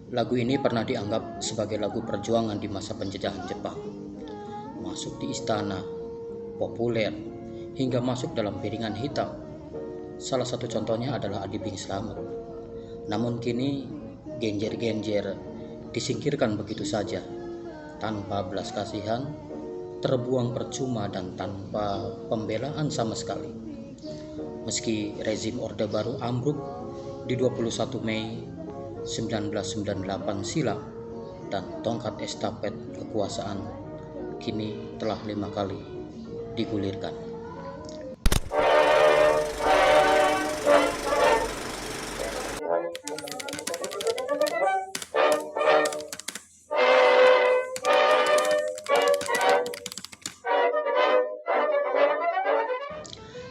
Lagu ini pernah dianggap sebagai lagu perjuangan di masa penjajahan Jepang. Masuk di istana, populer, hingga masuk dalam piringan hitam. Salah satu contohnya adalah Adi Bing Slamet. Namun kini genjer-genjer disingkirkan begitu saja, tanpa belas kasihan, terbuang percuma dan tanpa pembelaan sama sekali. Meski rezim Orde Baru ambruk di 21 Mei 1998 silam dan tongkat estafet kekuasaan kini telah 5 kali digulirkan.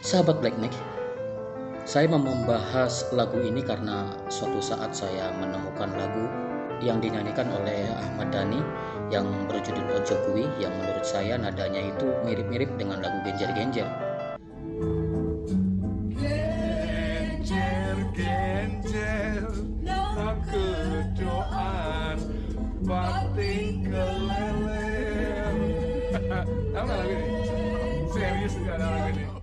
Sahabat Black Neck, saya mau membahas lagu ini karena suatu saat saya menemukan lagu yang dinyanyikan oleh Ahmad Dhani yang berjudul Ojo Kuwi, yang menurut saya nadanya itu mirip-mirip dengan lagu Genjer-Genjer. Genjer-genjer kedoaan batik keleler. Tahu nggak lagu ini? Serius nggak ada lagu ini?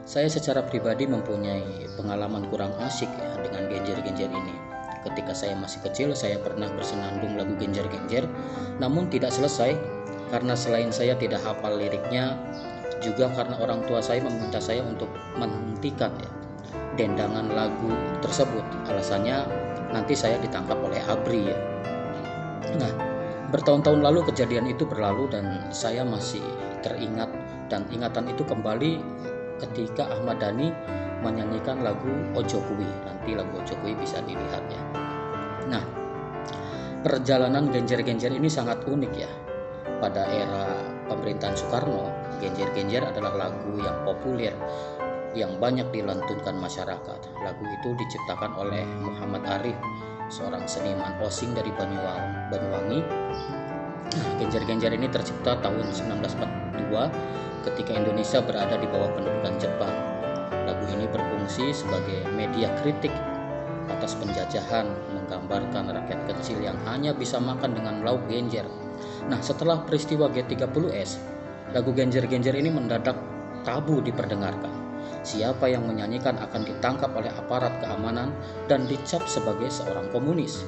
Saya secara pribadi mempunyai pengalaman kurang asyik ya dengan Genjer-Genjer ini. Ketika saya masih kecil, saya pernah bersenandung lagu Genjer-Genjer, namun tidak selesai karena selain saya tidak hafal liriknya, juga karena orang tua saya meminta saya untuk menghentikan ya dendangan lagu tersebut. Alasannya nanti saya ditangkap oleh ABRI ya. Nah, bertahun-tahun lalu kejadian itu berlalu dan saya masih teringat, dan ingatan itu kembali ketika Ahmad Dhani menyanyikan lagu Ojo Kuwi. Nanti lagu Ojo Kuwi bisa dilihat ya. Nah, perjalanan Genjer-Genjer ini sangat unik ya. Pada era pemerintahan Soekarno, Genjer-Genjer adalah lagu yang populer yang banyak dilantunkan masyarakat. Lagu itu diciptakan oleh Muhammad Arif, seorang seniman osing dari Banyuwangi. Nah, Genjer-Genjer ini tercipta tahun 1942 ketika Indonesia berada di bawah pendudukan Jepang. Lagu ini berfungsi sebagai media kritik atas penjajahan, menggambarkan rakyat kecil yang hanya bisa makan dengan lauk genjer. Nah, setelah peristiwa G30S, lagu Genjer-Genjer ini mendadak tabu diperdengarkan. Siapa yang menyanyikan akan ditangkap oleh aparat keamanan dan dicap sebagai seorang komunis.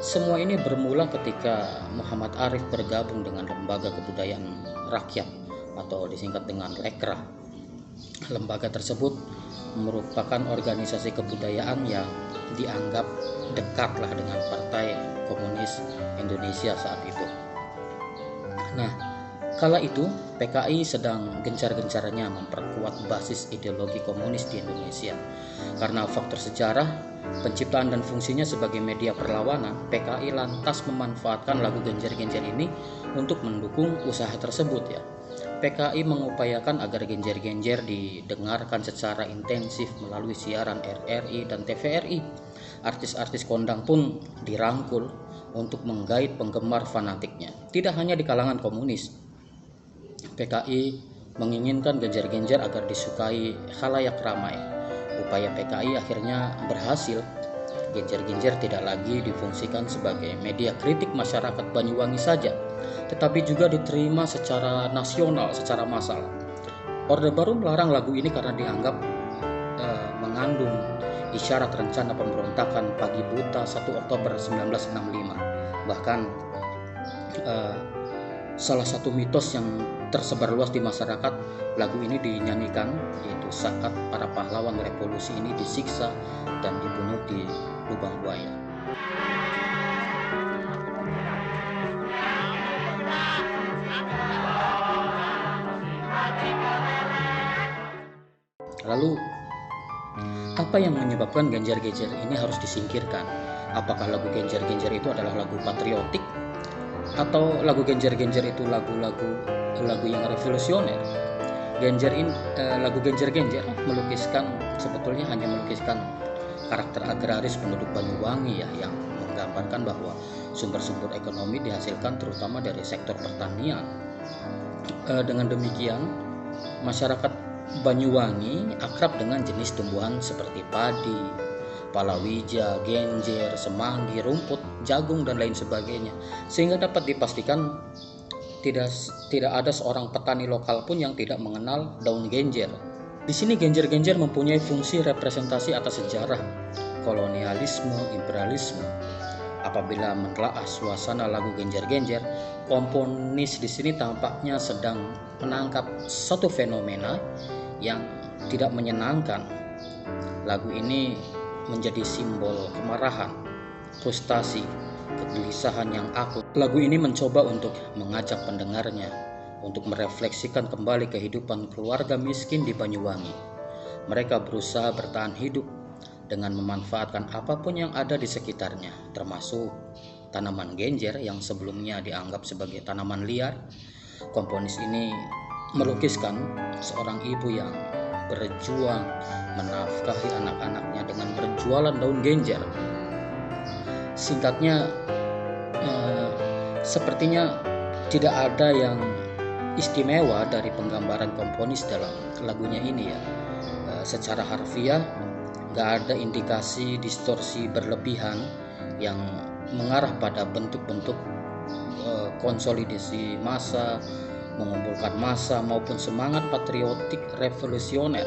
Semua ini bermula ketika Muhammad Arif bergabung dengan Lembaga Kebudayaan Rakyat atau disingkat dengan Lekra. Lembaga tersebut merupakan organisasi kebudayaan yang dianggap dekatlah dengan Partai Komunis Indonesia saat itu. Nah, kala itu PKI sedang gencar-gencarnya memperkuat basis ideologi komunis di Indonesia. Karena faktor sejarah, penciptaan dan fungsinya sebagai media perlawanan, PKI lantas memanfaatkan lagu Genjer-Genjer ini untuk mendukung usaha tersebut ya. PKI mengupayakan agar Genjer-Genjer didengarkan secara intensif melalui siaran RRI dan TVRI. Artis-artis kondang pun dirangkul untuk menggait penggemar fanatiknya. Tidak hanya di kalangan komunis, PKI menginginkan Genjer-Genjer agar disukai khalayak ramai. Upaya PKI akhirnya berhasil. Genjer-Genjer tidak lagi difungsikan sebagai media kritik masyarakat Banyuwangi saja, tetapi juga diterima secara nasional, secara massal. Orde Baru melarang lagu ini karena dianggap mengandung isyarat rencana pemberontakan pagi buta 1 Oktober 1965. Bahkan salah satu mitos yang tersebar luas di masyarakat, lagu ini dinyanyikan yaitu saat para pahlawan revolusi ini disiksa dan dibunuh di lubang buaya. Lalu, apa yang menyebabkan Genjer-Genjer ini harus disingkirkan? Apakah lagu Genjer-Genjer itu adalah lagu patriotik? Atau lagu Genjer-Genjer itu lagu yang revolusioner? Lagu Genjer-Genjer sebetulnya hanya melukiskan karakter agraris penduduk Banyuwangi ya, yang menggambarkan bahwa sumber-sumber ekonomi dihasilkan terutama dari sektor pertanian. Dengan demikian, masyarakat Banyuwangi akrab dengan jenis tumbuhan seperti padi, palawija, genjer, semanggi, rumput, jagung dan lain sebagainya. Sehingga dapat dipastikan tidak ada seorang petani lokal pun yang tidak mengenal daun genjer. Di sini genjer-genjer mempunyai fungsi representasi atas sejarah, kolonialisme, imperialisme. Apabila mentelaah suasana lagu genjer-genjer, komponis di sini tampaknya sedang menangkap satu fenomena yang tidak menyenangkan. Lagu ini menjadi simbol kemarahan, frustasi, kegelisahan yang akut. Lagu ini mencoba untuk mengajak pendengarnya untuk merefleksikan kembali kehidupan keluarga miskin di Banyuwangi. Mereka berusaha bertahan hidup dengan memanfaatkan apapun yang ada di sekitarnya, termasuk tanaman genjer yang sebelumnya dianggap sebagai tanaman liar. Komponis ini melukiskan seorang ibu yang berjuang menafkahi anak-anaknya dengan berjualan daun genjer. Singkatnya, sepertinya tidak ada yang istimewa dari penggambaran komponis dalam lagunya ini ya. Secara harfiah gak ada indikasi distorsi berlebihan yang mengarah pada bentuk-bentuk konsolidasi massa, mengumpulkan massa maupun semangat patriotik revolusioner.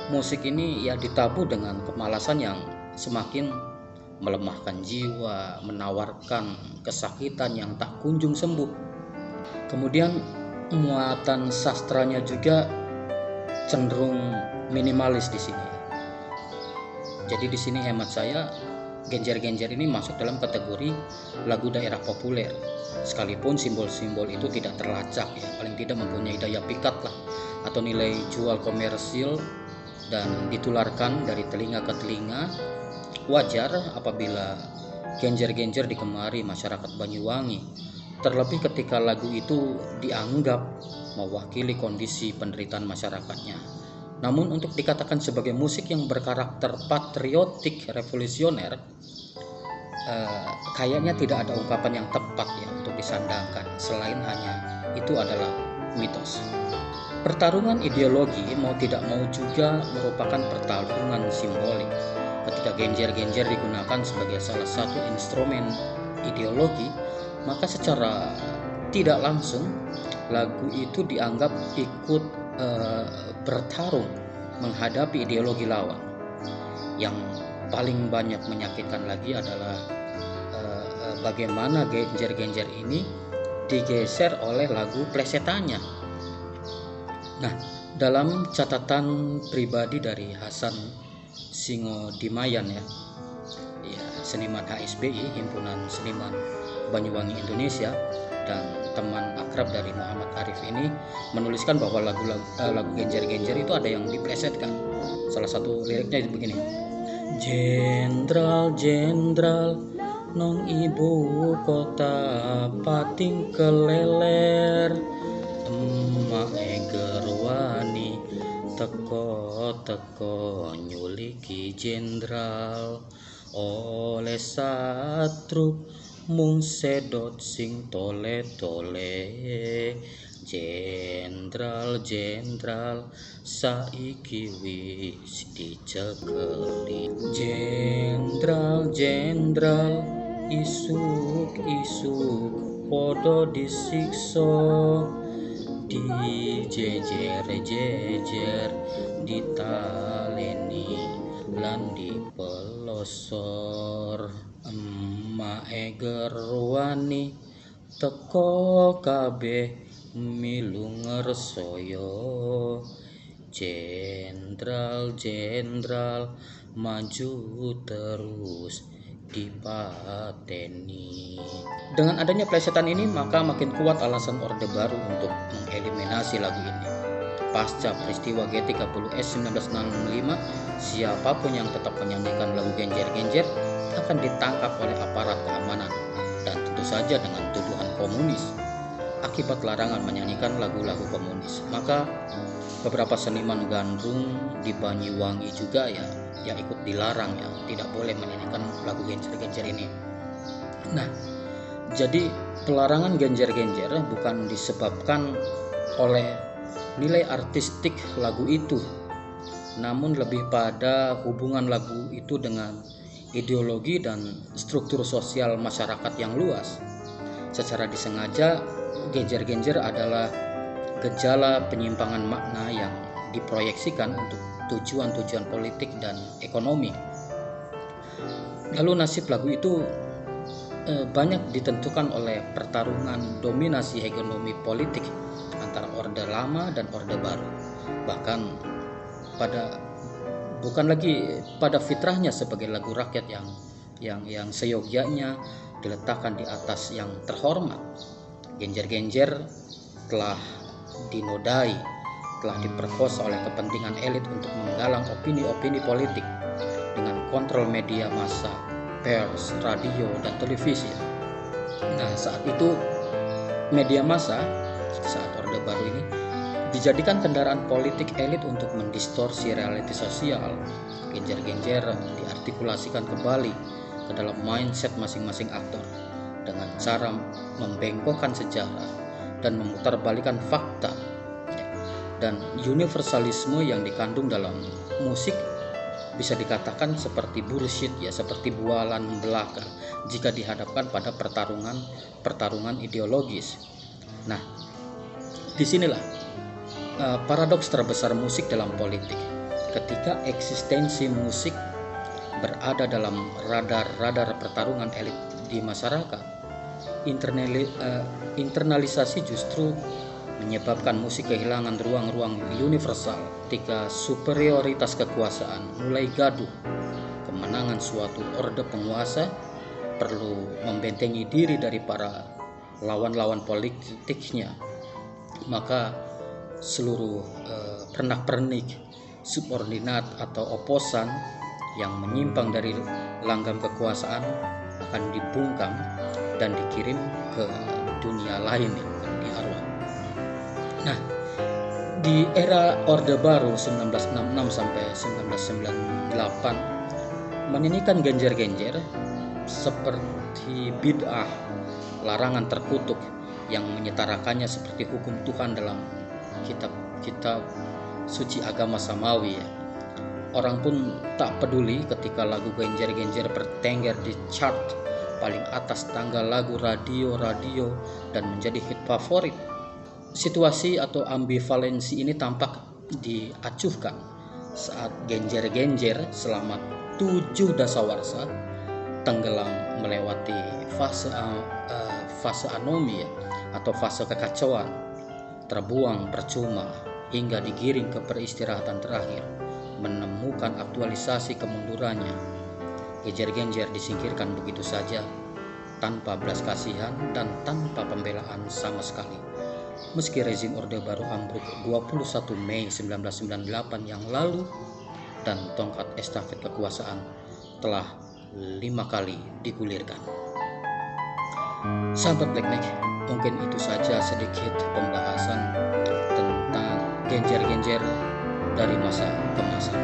Musik ini ya ditabuh dengan kemalasan yang semakin melemahkan jiwa, menawarkan kesakitan yang tak kunjung sembuh. Kemudian muatan sastranya juga cenderung minimalis di sini. Jadi di sini hemat saya, genjer-genjer ini masuk dalam kategori lagu daerah populer. Sekalipun simbol-simbol itu tidak terlacak ya, paling tidak mempunyai daya pikat lah atau nilai jual komersil dan ditularkan dari telinga ke telinga. Wajar apabila genjer-genjer digemari masyarakat Banyuwangi, terlebih ketika lagu itu dianggap mewakili kondisi penderitaan masyarakatnya. Namun untuk dikatakan sebagai musik yang berkarakter patriotik revolusioner, kayaknya tidak ada ungkapan yang tepat ya untuk disandangkan, selain hanya itu adalah mitos. Pertarungan ideologi mau tidak mau juga merupakan pertarungan simbolik. Ketika genjer-genjer digunakan sebagai salah satu instrumen ideologi, maka secara tidak langsung lagu itu dianggap ikut bertarung menghadapi ideologi lawan. Yang paling banyak menyakitkan lagi adalah bagaimana genjer-genjer ini digeser oleh lagu plesetannya. Nah, dalam catatan pribadi dari Hasan Singodimayan ya, seniman HSBI, Himpunan Seniman Banyuwangi Indonesia, dan teman akrab dari Muhammad Arif ini menuliskan bahwa lagu genjer-genjer itu ada yang diplesetkan. Salah satu liriknya itu begini: Jenderal nong ibu kota pating keleler, emak gerwani teko nyuliki jenderal, oleh satru mung sedot sing tole-tole, jenderal saiki wis dicekeli, jenderal isuk podo disiksa, dijejer ditaleni lan dipelosor, emak gerwani teko kabeh milu ngersaya, jenderal maju terus dipateni. Dengan adanya plesetan ini, maka makin kuat alasan Orde Baru untuk mengeliminasi lagu ini. Pasca peristiwa G30S 1965, siapapun yang tetap menyanyikan lagu genjer-genjer akan ditangkap oleh aparat keamanan, dan tentu saja dengan tuduhan komunis akibat larangan menyanyikan lagu-lagu komunis. Maka beberapa seniman gandrung di Banyuwangi juga ya ikut dilarang ya, tidak boleh menyanyikan lagu genjer-genjer ini. Nah, jadi pelarangan genjer-genjer bukan disebabkan oleh nilai artistik lagu itu, namun lebih pada hubungan lagu itu dengan ideologi dan struktur sosial masyarakat yang luas. Secara disengaja, genjer-genjer adalah gejala penyimpangan makna yang diproyeksikan untuk tujuan-tujuan politik dan ekonomi. Lalu nasib lagu itu banyak ditentukan oleh pertarungan dominasi hegemoni politik antara Orde Lama dan Orde Baru. Bahkan bukan lagi pada fitrahnya sebagai lagu rakyat yang seyogyanya diletakkan di atas yang terhormat. Genjer-genjer telah dinodai, telah diperkosa oleh kepentingan elit untuk menggalang opini-opini politik dengan kontrol media massa, pers, radio, dan televisi. Nah, saat itu media massa, saat Orde Baru ini, dijadikan kendaraan politik elit untuk mendistorsi realiti sosial. Genjer-genjer diartikulasikan kembali ke dalam mindset masing-masing aktor dengan cara membengkokkan sejarah dan memutarbalikkan fakta. Dan universalisme yang dikandung dalam musik bisa dikatakan seperti bullshit, seperti bualan belaka jika dihadapkan pada pertarungan ideologis. Nah, disinilah paradoks terbesar musik dalam politik. Ketika eksistensi musik berada dalam radar pertarungan elit di masyarakat, internalisasi justru menyebabkan musik kehilangan ruang-ruang universal ketika superioritas kekuasaan mulai gaduh. Kemenangan suatu orde penguasa perlu membentengi diri dari para lawan-lawan politiknya. Maka seluruh pernak-pernik, subordinat atau oposan yang menyimpang dari langgam kekuasaan akan dibungkam dan dikirim ke dunia lain, di arwah. Nah, di era Orde Baru 1966 sampai 1998, menyanyikan genjer-genjer seperti bid'ah, larangan terkutuk yang menyetarakannya seperti hukum Tuhan dalam kitab suci agama samawi. Orang pun tak peduli ketika lagu genjer-genjer bertengger di chart paling atas tangga lagu radio dan menjadi hit favorit. Situasi atau ambivalensi ini tampak diacuhkan saat genjer-genjer selama 7 dasawarsa tenggelam melewati fase anomi atau fase kekacauan, terbuang percuma hingga digiring ke peristirahatan terakhir, menemukan aktualisasi kemundurannya. Genjer-genjer disingkirkan begitu saja tanpa belas kasihan dan tanpa pembelaan sama sekali. Meski rezim Orde Baru ambruk 21 Mei 1998 yang lalu dan tongkat estafet kekuasaan telah 5 kali digulirkan. Sahabat Blackneck, mungkin itu saja sedikit pembahasan tentang genjer-genjer dari masa ke masa.